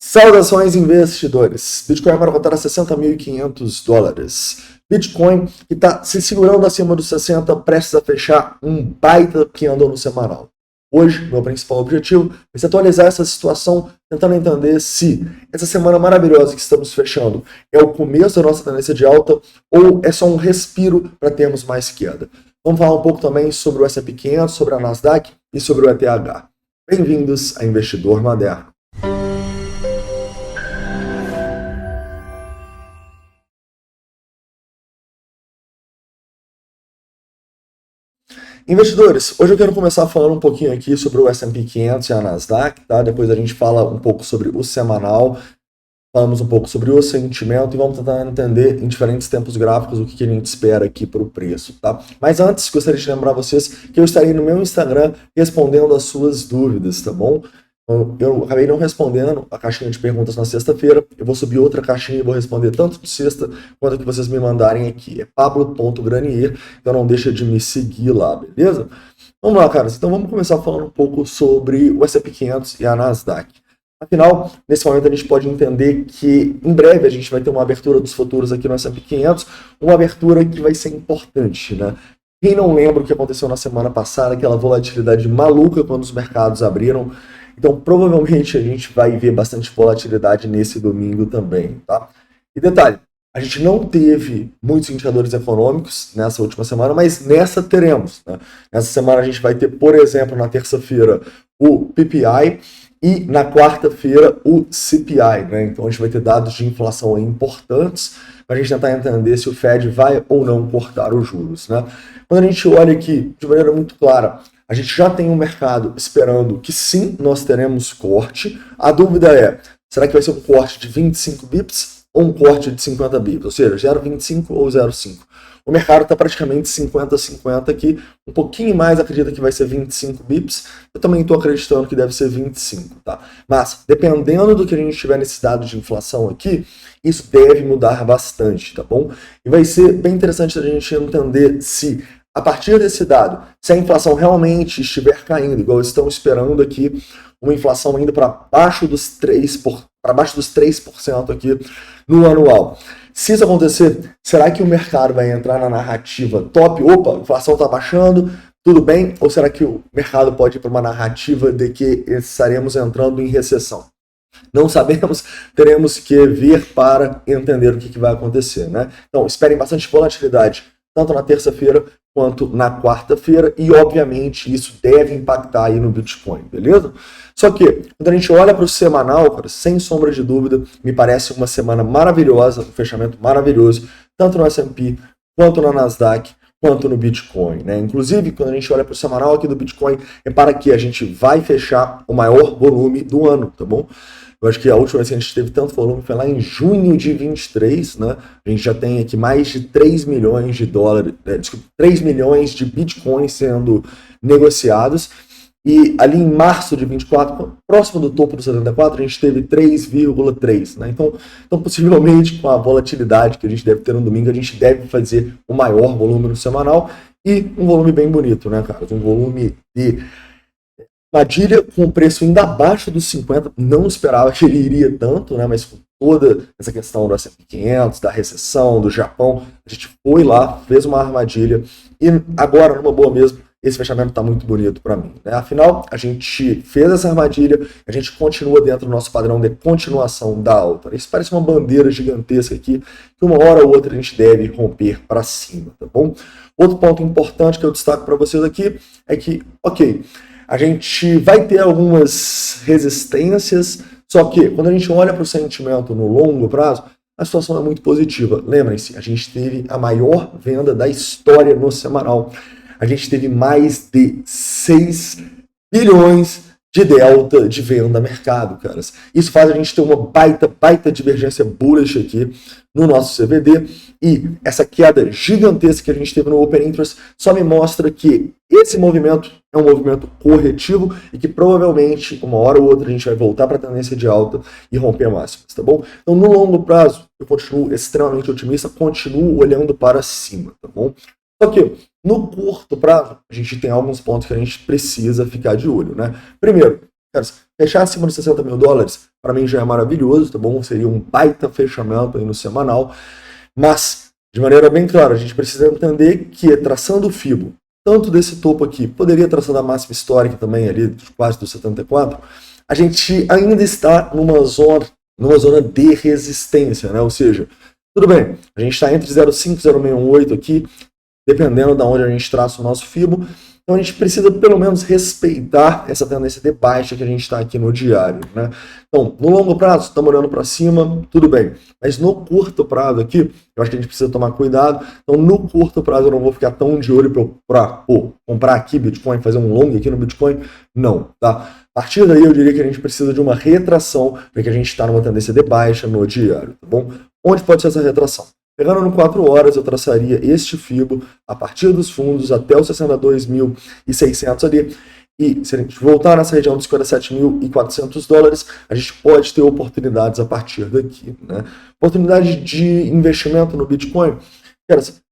Saudações, investidores. Bitcoin agora cotada a $60.500. Bitcoin que está se segurando acima dos 60, prestes a fechar um baita que andou no semanal. Hoje, meu principal objetivo é atualizar essa situação, tentando entender se essa semana maravilhosa que estamos fechando é o começo da nossa tendência de alta ou é só um respiro para termos mais queda. Vamos falar um pouco também sobre o S&P 500, sobre a Nasdaq e sobre o ETH. Bem-vindos a Investidor Moderno. Investidores, hoje eu quero começar falando um pouquinho aqui sobre o S&P 500 e a Nasdaq, tá? Depois a gente fala um pouco sobre o semanal, falamos um pouco sobre o sentimento e vamos tentar entender em diferentes tempos gráficos o que a gente espera aqui para o preço, tá? Mas antes, gostaria de lembrar vocês que eu estarei no meu Instagram respondendo as suas dúvidas, tá bom? Eu acabei não respondendo a caixinha de perguntas na sexta-feira. Eu vou subir outra caixinha e vou responder tanto de sexta quanto que vocês me mandarem aqui. É pablo.granier, então não deixa de me seguir lá, beleza? Vamos lá, caras. Então vamos começar falando um pouco sobre o S&P 500 e a Nasdaq. Afinal, nesse momento a gente pode entender que em breve a gente vai ter uma abertura dos futuros aqui no S&P 500, uma abertura que vai ser importante, né? Quem não lembra o que aconteceu na semana passada, aquela volatilidade maluca quando os mercados abriram. Então, provavelmente, a gente vai ver bastante volatilidade nesse domingo também, tá? E detalhe, a gente não teve muitos indicadores econômicos nessa última semana, mas nessa teremos, né? Nessa semana a gente vai ter, por exemplo, na terça-feira, o PPI e na quarta-feira o CPI, né? Então, a gente vai ter dados de inflação aí importantes para a gente tentar entender se o Fed vai ou não cortar os juros, né? Quando a gente olha aqui de maneira muito clara, a gente já tem um mercado esperando que sim, nós teremos corte. A dúvida é, será que vai ser um corte de 25 bips ou um corte de 50 bips? Ou seja, 0,25 ou 0,5? O mercado está praticamente 50-50 aqui. Um pouquinho mais acredita que vai ser 25 bips. Eu também estou acreditando que deve ser 25, tá? Mas, dependendo do que a gente tiver nesse dado de inflação aqui, isso deve mudar bastante, tá bom? E vai ser bem interessante a gente entender se a partir desse dado, se a inflação realmente estiver caindo, igual estão esperando aqui, uma inflação indo para baixo dos 3% aqui no anual. Se isso acontecer, será que o mercado vai entrar na narrativa top? Opa, a inflação está baixando, tudo bem? Ou será que o mercado pode ir para uma narrativa de que estaremos entrando em recessão? Não sabemos, teremos que ver para entender o que vai acontecer, né? Então, esperem bastante volatilidade, tanto na terça-feira quanto na quarta-feira, e obviamente isso deve impactar aí no Bitcoin, beleza? Só que, quando a gente olha para o semanal, cara, sem sombra de dúvida, me parece uma semana maravilhosa, um fechamento maravilhoso, tanto no S&P, quanto na Nasdaq, quanto no Bitcoin, né? Inclusive, quando a gente olha para o semanal aqui do Bitcoin, repara que a gente vai fechar o maior volume do ano, tá bom? Eu acho que a última vez que a gente teve tanto volume foi lá em junho de 23, né? A gente já tem aqui mais de 3 milhões de dólares, 3 milhões de bitcoins sendo negociados. E ali em março de 24, próximo do topo do 74, a gente teve 3,3, né? Então, possivelmente, com a volatilidade que a gente deve ter no domingo, a gente deve fazer o maior volume no semanal e um volume bem bonito, né, cara? Um volume de armadilha com o preço ainda abaixo dos 50, não esperava que ele iria tanto, né? Mas com toda essa questão do S&P 500, da recessão, do Japão, a gente foi lá, fez uma armadilha e agora, numa boa mesmo, esse fechamento está muito bonito para mim, né? Afinal, a gente fez essa armadilha, a gente continua dentro do nosso padrão de continuação da alta. Isso parece uma bandeira gigantesca aqui, que uma hora ou outra a gente deve romper para cima, tá bom? Outro ponto importante que eu destaco para vocês aqui é que, ok, a gente vai ter algumas resistências, só que quando a gente olha para o sentimento no longo prazo, a situação é muito positiva. Lembrem-se, a gente teve a maior venda da história no semanal. A gente teve mais de 6 bilhões de delta de venda a mercado, caras. Isso faz a gente ter uma baita divergência bullish aqui no nosso CVD, e essa queda gigantesca que a gente teve no Open Interest só me mostra que esse movimento é um movimento corretivo e que provavelmente, uma hora ou outra, a gente vai voltar para a tendência de alta e romper máximas, tá bom? Então, no longo prazo, eu continuo extremamente otimista, continuo olhando para cima, tá bom? Só que, no curto prazo, a gente tem alguns pontos que a gente precisa ficar de olho, né? Primeiro, Cara, se fechar acima dos 60 mil dólares, para mim já é maravilhoso, tá bom? Seria um baita fechamento aí no semanal. Mas, de maneira bem clara, a gente precisa entender que traçando o FIBO, tanto desse topo aqui, poderia traçar da máxima histórica também ali, quase dos 74, a gente ainda está numa zona de resistência, né? Ou seja, tudo bem, a gente está entre 0,5 e 0,68 aqui, dependendo de onde a gente traça o nosso FIBO. Então a gente precisa pelo menos respeitar essa tendência de baixa que a gente está aqui no diário, né? Então, no longo prazo, estamos olhando para cima, tudo bem. Mas no curto prazo aqui, eu acho que a gente precisa tomar cuidado. Então, no curto prazo, eu não vou ficar tão de olho para comprar aqui Bitcoin, fazer um long aqui no Bitcoin. Não, tá? A partir daí, eu diria que a gente precisa de uma retração, porque a gente está numa tendência de baixa no diário, tá bom? Onde pode ser essa retração? Pegando no 4 horas, eu traçaria este FIBO a partir dos fundos até os 62.600 ali. E se a gente voltar nessa região dos 57.400 dólares, a gente pode ter oportunidades a partir daqui, né? Oportunidade de investimento no Bitcoin,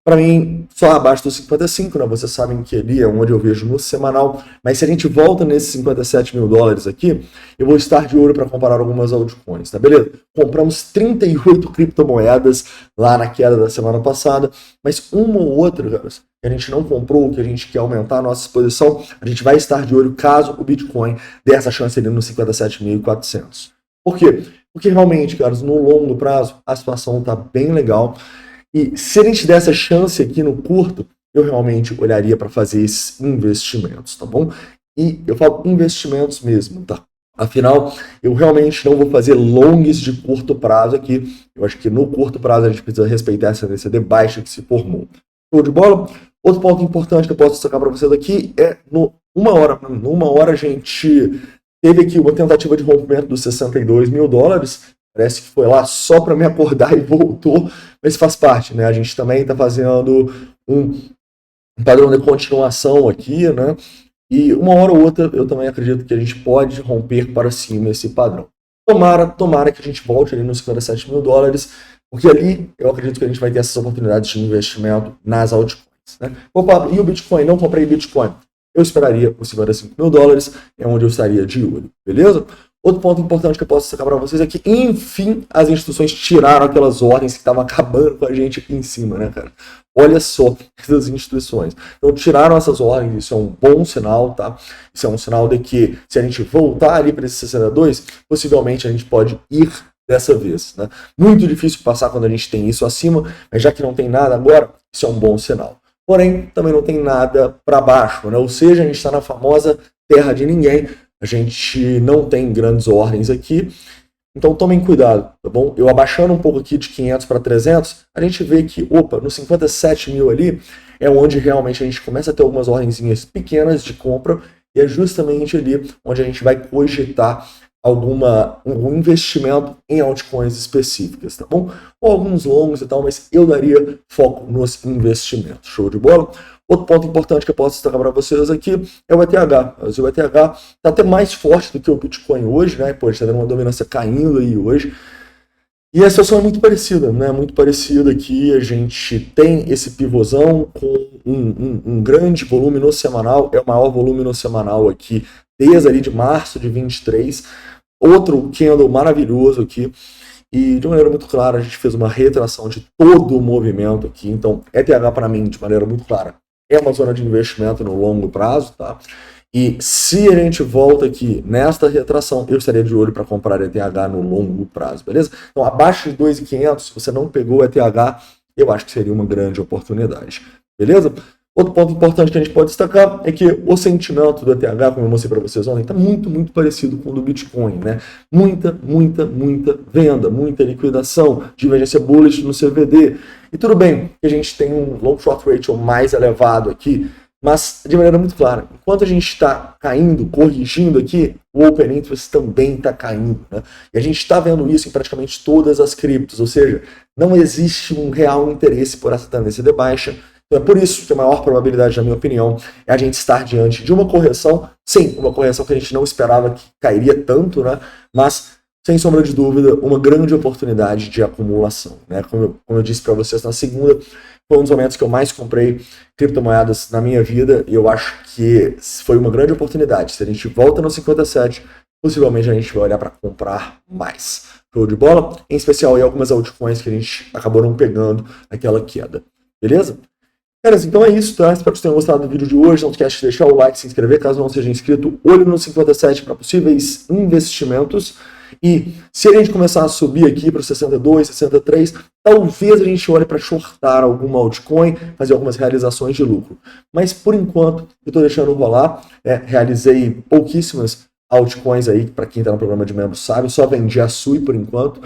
para mim, só abaixo dos 55, né? Vocês sabem que ali é onde eu vejo no semanal. Mas se a gente volta nesses 57 mil dólares aqui, eu vou estar de olho para comparar algumas altcoins, tá beleza? Compramos 38 criptomoedas lá na queda da semana passada, mas uma ou outra, cara, que a gente não comprou, que a gente quer aumentar a nossa exposição, a gente vai estar de olho caso o Bitcoin dê essa chance ali nos 57.400. Por quê? Porque realmente, cara, no longo prazo, a situação tá bem legal. E se a gente der essa chance aqui no curto, eu realmente olharia para fazer esses investimentos, tá bom? E eu falo investimentos mesmo, tá? Afinal, eu realmente não vou fazer longs de curto prazo aqui. Eu acho que no curto prazo a gente precisa respeitar essa tendência de baixa que se formou. Show de bola? Outro ponto importante que eu posso destacar para vocês aqui é numa hora a gente teve aqui uma tentativa de rompimento dos 62 mil dólares. Parece que foi lá só para me acordar e voltou, mas faz parte, né? A gente também está fazendo um padrão de continuação aqui, né? E uma hora ou outra eu também acredito que a gente pode romper para cima esse padrão. Tomara que a gente volte ali nos 57 mil dólares, porque ali eu acredito que a gente vai ter essas oportunidades de investimento nas altcoins, né? Opa, e o Bitcoin? Não comprei Bitcoin. Eu esperaria os 55 mil dólares, é onde eu estaria de olho, beleza? Outro ponto importante que eu posso destacar para vocês é que, enfim, as instituições tiraram aquelas ordens que estavam acabando com a gente aqui em cima, né, cara? Olha só essas instituições. Então, tiraram essas ordens, isso é um bom sinal, tá? Isso é um sinal de que, se a gente voltar ali para esse 62, possivelmente a gente pode ir dessa vez, né? Muito difícil passar quando a gente tem isso acima, mas já que não tem nada agora, isso é um bom sinal. Porém, também não tem nada para baixo, né? Ou seja, a gente está na famosa terra de ninguém. A gente não tem grandes ordens aqui, então tomem cuidado, tá bom? Eu abaixando um pouco aqui de 500 para 300, a gente vê que, opa, no 57 mil ali é onde realmente a gente começa a ter algumas ordenzinhas pequenas de compra e é justamente ali onde a gente vai cogitar algum investimento em altcoins específicas, tá bom? Ou alguns longos e tal, mas eu daria foco nos investimentos. Show de bola? Outro ponto importante que eu posso destacar para vocês aqui é o ETH. O ETH está até mais forte do que o Bitcoin hoje, né? Pô, está dando uma dominância caindo aí hoje. E a situação é muito parecida, né? Muito parecida aqui. A gente tem esse pivôzão com um grande volume no semanal. É o maior volume no semanal aqui desde ali de março de 23. Outro candle maravilhoso aqui. E de maneira muito clara, a gente fez uma retração de todo o movimento aqui. Então, ETH para mim, de maneira muito clara, é uma zona de investimento no longo prazo, tá? E se a gente volta aqui nesta retração, eu estaria de olho para comprar ETH no longo prazo, beleza? Então, abaixo de 2.500, se você não pegou ETH, eu acho que seria uma grande oportunidade, beleza? Outro ponto importante que a gente pode destacar é que o sentimento do ETH, como eu mostrei para vocês ontem, está muito parecido com o do Bitcoin, né? Muita venda, muita liquidação, divergência bullish no CVD. E tudo bem que a gente tem um long short ratio mais elevado aqui, mas de maneira muito clara, enquanto a gente está caindo, corrigindo aqui, o Open Interest também está caindo, né? E a gente está vendo isso em praticamente todas as criptos, ou seja, não existe um real interesse por essa tendência de baixa. Então é por isso que a maior probabilidade, na minha opinião, é a gente estar diante de uma correção, sim, uma correção que a gente não esperava que cairia tanto, né? Mas, sem sombra de dúvida, uma grande oportunidade de acumulação, né? Como eu disse para vocês na segunda, foi um dos momentos que eu mais comprei criptomoedas na minha vida e eu acho que foi uma grande oportunidade. Se a gente volta no 57, possivelmente a gente vai olhar para comprar mais. Show de bola? Em especial aí algumas altcoins que a gente acabou não pegando aquela queda. Beleza? Caras, então é isso, tá? Espero que vocês tenham gostado do vídeo de hoje. Não esquece de deixar o like, se inscrever caso não seja inscrito. Olho no 57 para possíveis investimentos. E se a gente começar a subir aqui para 62, 63, talvez a gente olhe para shortar alguma altcoin, fazer algumas realizações de lucro. Mas por enquanto, eu estou deixando rolar. Realizei pouquíssimas altcoins aí, para quem está no programa de membros sabe, só vendi a Sui por enquanto.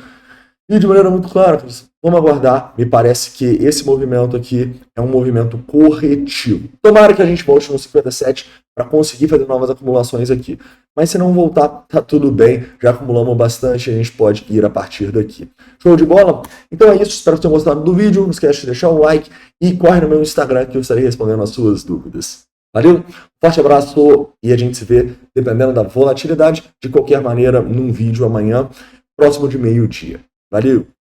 E de maneira muito clara, vamos aguardar. Me parece que esse movimento aqui é um movimento corretivo. Tomara que a gente volte no 57 para conseguir fazer novas acumulações aqui. Mas se não voltar, tá tudo bem. Já acumulamos bastante e a gente pode ir a partir daqui. Show de bola? Então é isso. Espero que tenham gostado do vídeo. Não esquece de deixar o like e corre no meu Instagram que eu estarei respondendo as suas dúvidas. Valeu? Forte abraço e a gente se vê, dependendo da volatilidade, de qualquer maneira, num vídeo amanhã, próximo de meio-dia. Valeu!